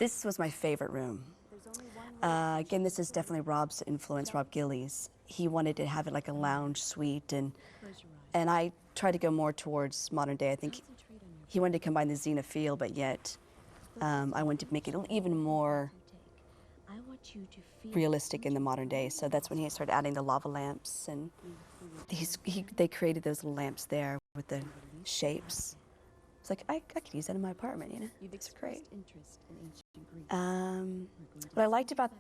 This was my favorite room. Again, this is definitely Rob's influence, Rob Gillies. He wanted to have it like a lounge suite, and I tried to go more towards modern day. I think he wanted to combine the Xena feel, but yet I wanted to make it even more realistic in the modern day. So that's when he started adding the lava lamps, and they created those little lamps there with the shapes. It's like, I could use that in my apartment, you know? It's great. What I liked about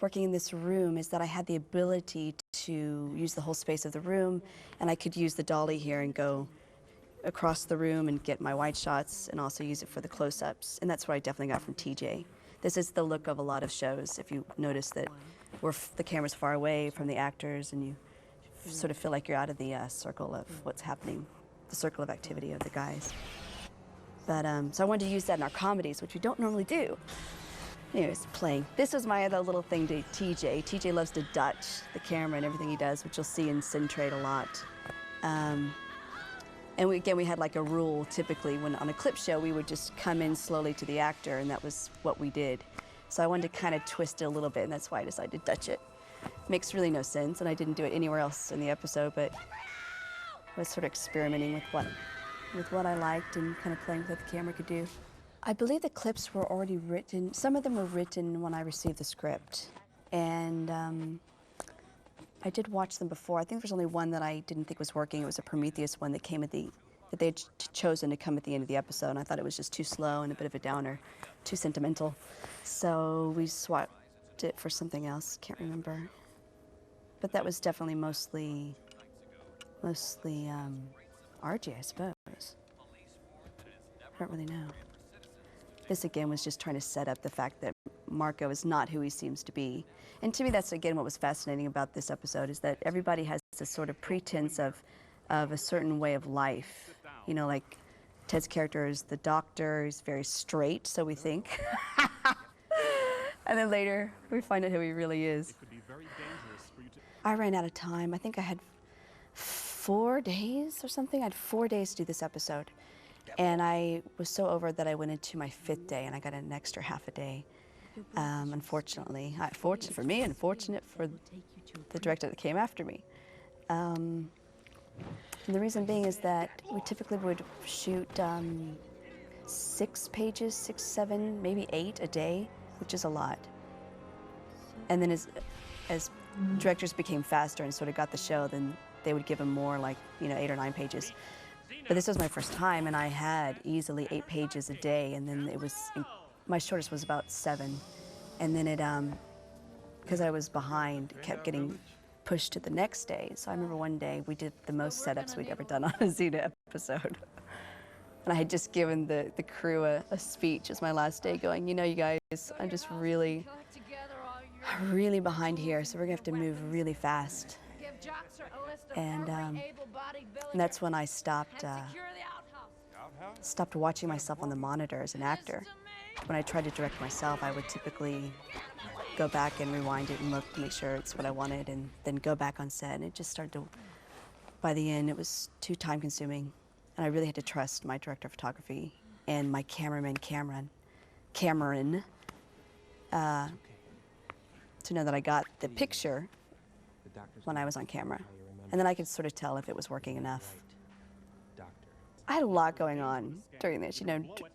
working in this room is that I had the ability to use the whole space of the room, and I could use the dolly here and go across the room and get my wide shots and also use it for the close-ups. And that's what I definitely got from TJ. This is the look of a lot of shows, if you notice that the camera's far away from the actors and you sort of feel like you're out of the circle of what's happening, the circle of activity of the guys. But so I wanted to use that in our comedies, which we don't normally do. Anyways, playing. This was my other little thing to TJ. TJ loves to Dutch the camera and everything he does, which you'll see in Syntrade a lot. And we had like a rule, typically, when on a clip show, we would just come in slowly to the actor, and that was what we did. So I wanted to kind of twist it a little bit, and that's why I decided to Dutch it. Makes really no sense, and I didn't do it anywhere else in the episode, but I was sort of experimenting with what I liked and kind of playing with what the camera could do. I believe the clips were already written. Some of them were written when I received the script, and I did watch them before. I think there's only one that I didn't think was working. It was a Prometheus one that came that they had chosen to come at the end of the episode, and I thought it was just too slow and a bit of a downer, too sentimental. So we swapped it for something else. Can't remember. But that was definitely mostly RJ, I suppose. I don't really know. This again was just trying to set up the fact that Marco is not who he seems to be. And to me, that's again what was fascinating about this episode, is that everybody has this sort of pretense of a certain way of life. You know, like Ted's character is the doctor, he's very straight, so we think. And then later, we find out who he really is. I ran out of time. I think I had 4 days or something. I had 4 days to do this episode. And I was so over it that I went into my 5th day, and I got an extra half a day, unfortunately. Fortunate for me, and fortunate for the director that came after me. And the reason being is that we typically would shoot 6 pages, 6, 7, maybe 8 a day, which is a lot. And then as directors became faster and sort of got the show, then they would give them more, like, 8 or 9 pages. But this was my first time, and I had easily 8 pages a day, and then my shortest was about 7. And then it, because I was behind, it kept getting pushed to the next day. So I remember one day we did the most setups we'd ever done on a Xena episode. And I had just given the crew a speech as my last day, going, you guys, I'm just really behind here, so we're gonna have to move really fast. And that's when I stopped watching myself on the monitor as an actor. When I tried to direct myself, I would typically go back and rewind it and look to make sure it's what I wanted, and then go back on set. And it just started to, by the end, it was too time-consuming. And I really had to trust my director of photography and my cameraman, Cameron, to know that I got the picture when I was on camera. And then I could sort of tell if it was working enough. I had a lot going on during this,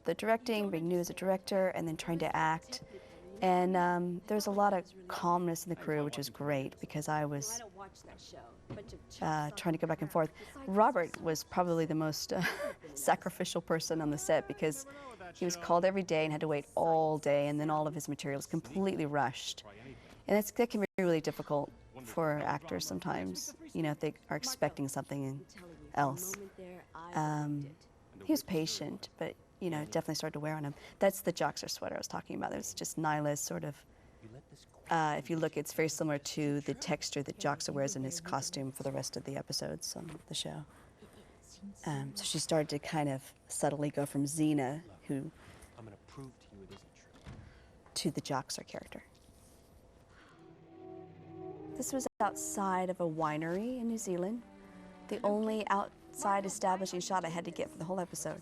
the directing, being new as a director, and then trying to act. And there's a lot of calmness in the crew, which is great, because I was trying to go back and forth. Robert was probably the most sacrificial person on the set, because he was called every day and had to wait all day, and then all of his material was completely rushed. And that can be really difficult for actors sometimes, if they are expecting something else. He was patient, but, definitely started to wear on him. That's the Joxer sweater I was talking about. It's just Nyla's sort of, if you look, it's very similar to the texture that Joxer wears in his costume for the rest of the episodes on the show. So she started to kind of subtly go from Xena, to the Joxer character. This was outside of a winery in New Zealand. The only outside establishing shot I had to get for the whole episode.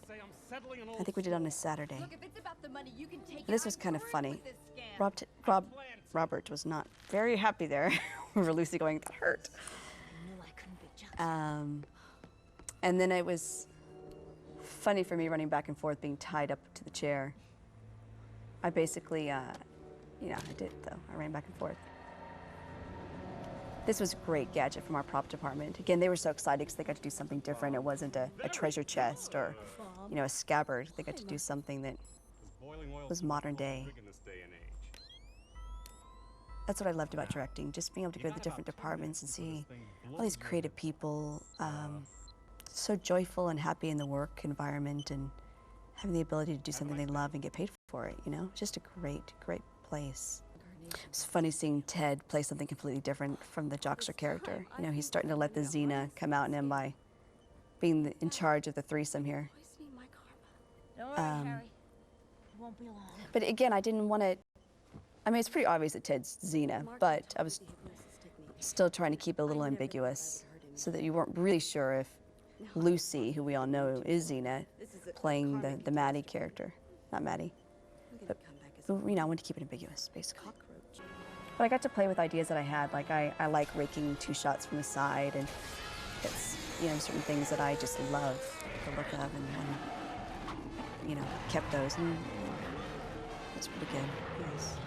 I think we did it on a Saturday. This was kind of funny. Robert was not very happy there. We were Lucy going, that hurt. And then it was funny for me running back and forth, being tied up to the chair. I basically, I did though. I ran back and forth. This was a great gadget from our prop department. Again, they were so excited because they got to do something different. It wasn't a treasure chest or, a scabbard. They got to do something that was modern day. That's what I loved about directing, just being able to go to the different departments and see all these creative people, so joyful and happy in the work environment and having the ability to do something they love and get paid for it, Just a great, great place. It's funny seeing Ted play something completely different from the Jockster character. He's starting to let the Xena come out in him by being in charge of the threesome here. Don't worry, Harry. It won't be long. But again, I didn't want to. I mean, it's pretty obvious that Ted's Xena, but I was still trying to keep it a little ambiguous so that you weren't really sure if Lucy, who we all know is Xena, playing the Maddie character. Not Maddie. But, I wanted to keep it ambiguous, basically. But I got to play with ideas that I had. Like, I like raking 2 shots from the side, and it's, certain things that I just love the look of, and kept those, and it's pretty good. Yes.